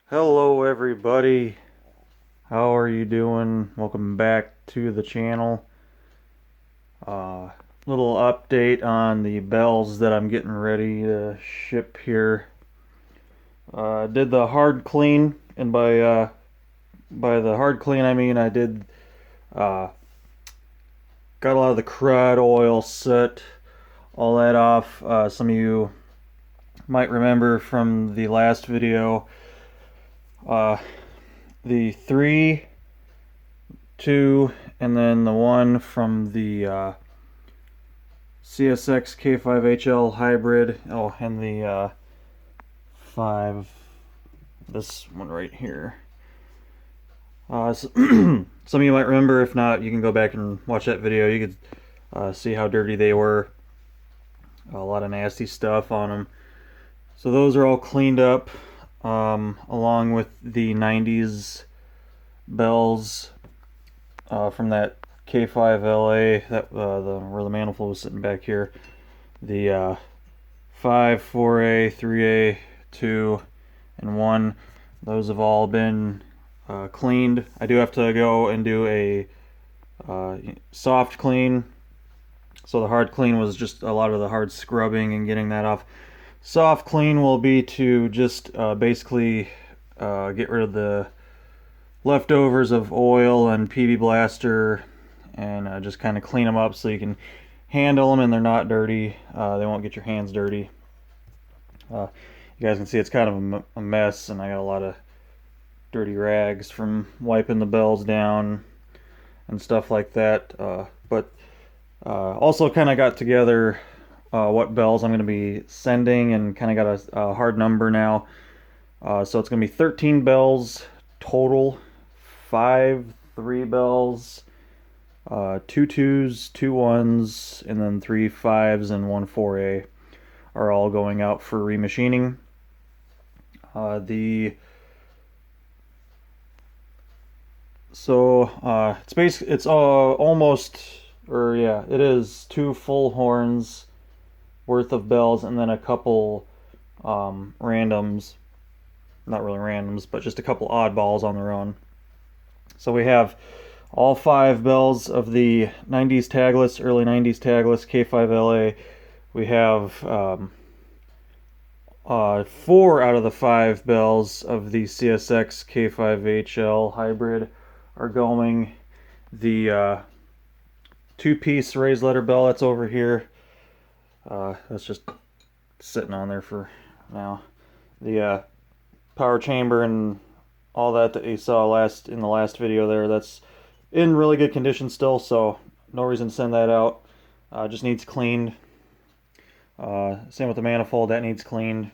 Hello everybody, how are you doing? Welcome back to the channel. Little update on the bells that I'm getting ready to ship here. Did the hard clean, and by the hard clean I mean I did uh, got a lot of the crud oil, soot, all that off. Some of you might remember from the last video, uh, the 3, 2, and then the one from the CSX K5HL hybrid. Oh, and the 5, this one right here. Some of you might remember. If not, you can go back and watch that video. You could see how dirty they were. A lot of nasty stuff on them. So those are all cleaned up, along with the 90s bells from that K5LA, that where the manifold was sitting back here. The 5, 4A, 3A, 2, and 1. Those have all been cleaned. I do have to go and do a soft clean. So the hard clean was just a lot of the hard scrubbing and getting that off. Soft clean will be to just basically get rid of the leftovers of oil and PB Blaster, and just kind of clean them up so you can handle them and they're not dirty. They won't get your hands dirty. You guys can see it's kind of a mess, and I got a lot of dirty rags from wiping the bells down and stuff like that. But also kind of got together what bells I'm going to be sending, and kind of got a hard number now. So it's going to be 13 bells total. 5 3 bells, 2 2s, 2 1s, and then 3 5s and 1 4A are all going out for remachining. It's basically, it's almost, or yeah, it is 2 full horns worth of bells, and then a couple randoms, not really randoms, but just a couple oddballs on their own. So we have all 5 bells of the 90s tagless, early 90s tagless K5LA. We have 4 out of the 5 bells of the CSX K5HL hybrid are going. The 2-piece raised letter bell that's over here, that's just sitting on there for now. The power chamber and all that you saw in the last video there, that's in really good condition still, so no reason to send that out. Just needs cleaned. Same with the manifold, that needs cleaned.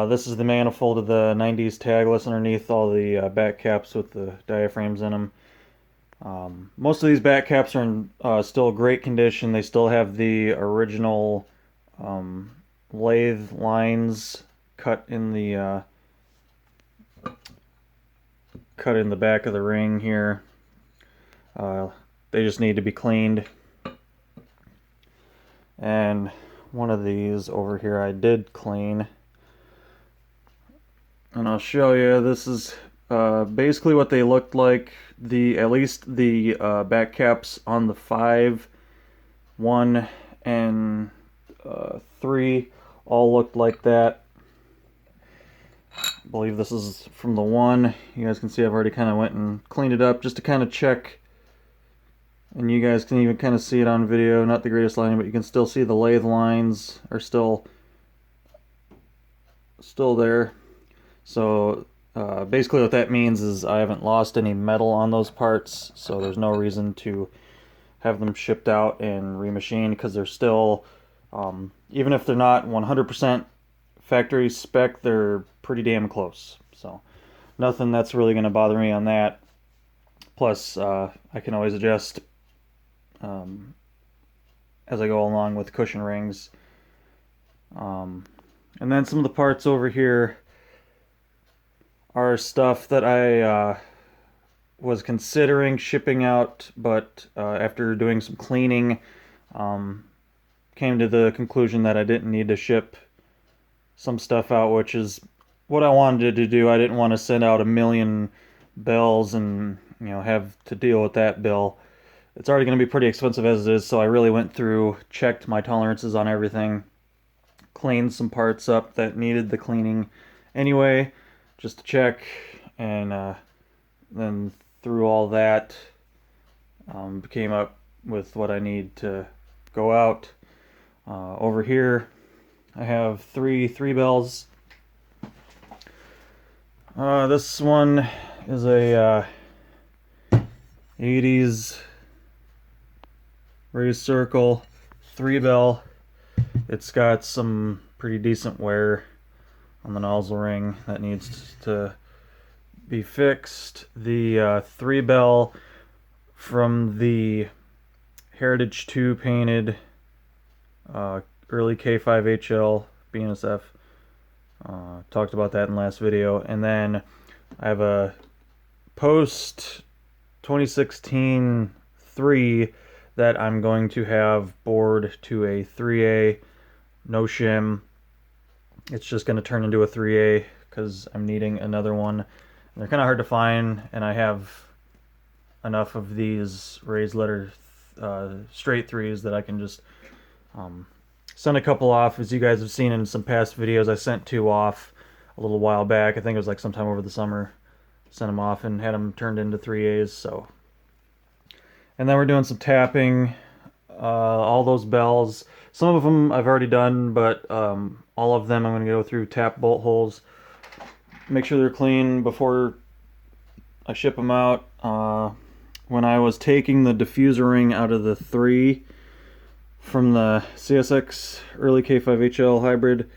This is the manifold of the 90s tagless underneath all the back caps with the diaphragms in them. Most of these back caps are in still great condition. They still have the original lathe lines cut in the back of the ring here. They just need to be cleaned. And one of these over here I did clean, and I'll show you. This is basically what they looked like. At least the back caps on the 5, 1, and 3 all looked like that. I believe this is from the 1. You guys can see I've already kind of went and cleaned it up just to kind of check, and you guys can even kind of see it on video. Not the greatest lighting, but you can still see the lathe lines are still there. So basically what that means is I haven't lost any metal on those parts, so there's no reason to have them shipped out and remachined, because they're still, even if they're not 100% factory spec, they're pretty damn close. So nothing that's really going to bother me on that. Plus I can always adjust as I go along with cushion rings. And then some of the parts over here are stuff that I was considering shipping out, but after doing some cleaning, came to the conclusion that I didn't need to ship some stuff out, which is what I wanted to do. I didn't want to send out a million bells and, you know, have to deal with that bill. It's already going to be pretty expensive as it is, so I really went through, checked my tolerances on everything, cleaned some parts up that needed the cleaning anyway, just to check, and then through all that, came up with what I need to go out. Over here, I have three bells. This one is a 80s raised circle 3-bell. It's got some pretty decent wear on the nozzle ring that needs to be fixed. The 3-bell from the Heritage 2 painted early K5HL BNSF. Talked about that in the last video. And then I have a post 2016 3 that I'm going to have bored to a 3A, no shim. It's just going to turn into a 3A because I'm needing another one. And they're kind of hard to find, and I have enough of these raised letter straight 3s that I can just send a couple off. As you guys have seen in some past videos, I sent 2 off a little while back. I think it was like sometime over the summer. Sent them off and had them turned into 3As. So, and then we're doing some tapping. All those bells. Some of them I've already done, but all of them I'm going to go through, tap bolt holes, make sure they're clean before I ship them out. When I was taking the diffuser ring out of the 3 from the CSX early K5HL hybrid,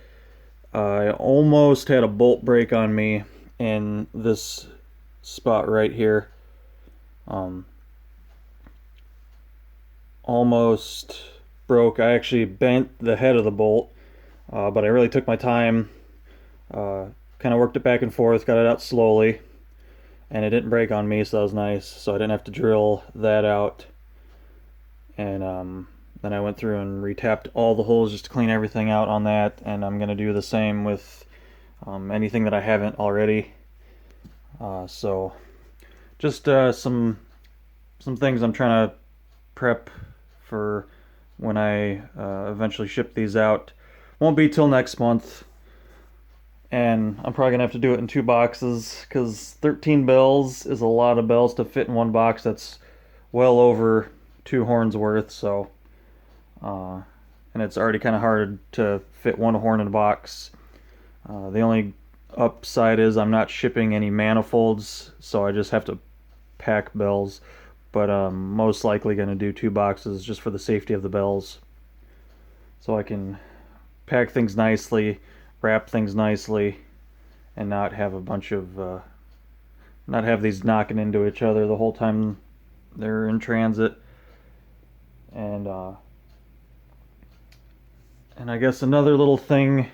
I almost had a bolt break on me in this spot right here. Almost broke. I actually bent the head of the bolt, but I really took my time, kind of worked it back and forth, got it out slowly, and it didn't break on me, so that was nice. So I didn't have to drill that out. And then I went through and retapped all the holes just to clean everything out on that, and I'm going to do the same with anything that I haven't already. So just some things I'm trying to prep for when I eventually ship these out. Won't be till next month, and I'm probably gonna have to do it in 2 boxes because 13 bells is a lot of bells to fit in one box. That's well over 2 horns worth. So and it's already kind of hard to fit 1 horn in a box. The only upside is I'm not shipping any manifolds, so I just have to pack bells. But I'm most likely going to do 2 boxes just for the safety of the bells, so I can pack things nicely, wrap things nicely, and not have a bunch of not have these knocking into each other the whole time they're in transit. And I guess another little thing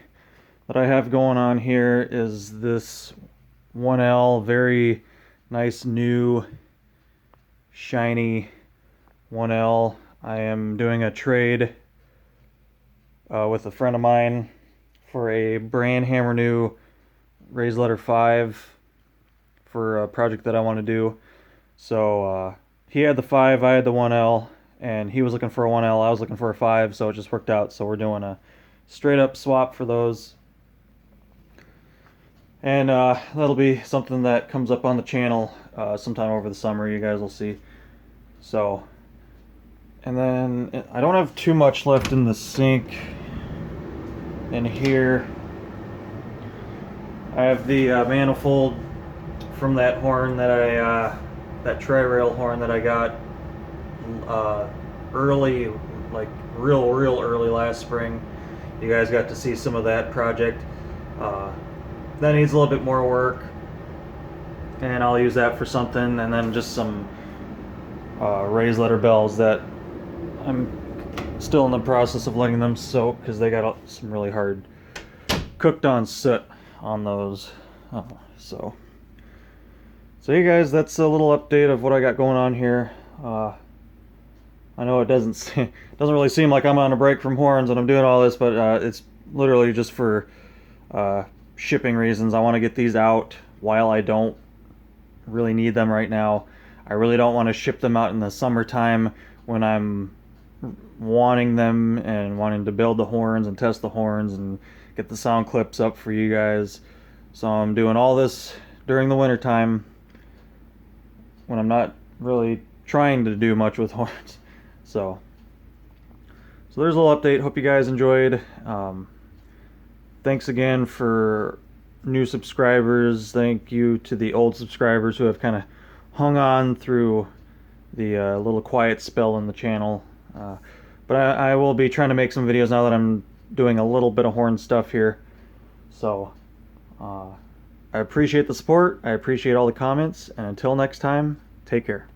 that I have going on here is this 1L, very nice new shiny 1L. I am doing a trade with a friend of mine for a brand hammer new raised letter 5 for a project that I want to do. So he had the 5, I had the 1L, and he was looking for a 1L, I was looking for a 5, so it just worked out. So we're doing a straight up swap for those. And that'll be something that comes up on the channel sometime over the summer, you guys will see. So, and then I don't have too much left in the sink in here. I have the manifold from that horn that that tri-rail horn that I got early, like real early last spring. You guys got to see some of that project. That needs a little bit more work, and I'll use that for something. And then just some raised letter bells that I'm still in the process of letting them soak because they got some really hard cooked on soot on those. So you guys, that's a little update of what I got going on here. I know it doesn't really seem like I'm on a break from horns and I'm doing all this, but it's literally just for shipping reasons. I want to get these out while I don't really need them right now. I really don't want to ship them out in the summertime when I'm wanting them and wanting to build the horns and test the horns and get the sound clips up for you guys. So I'm doing all this during the wintertime when I'm not really trying to do much with horns. So there's a little update. Hope you guys enjoyed. Thanks again for new subscribers. Thank you to the old subscribers who have kind of hung on through the little quiet spell in the channel. But I will be trying to make some videos now that I'm doing a little bit of horn stuff here. So I appreciate the support. I appreciate all the comments. And until next time, take care.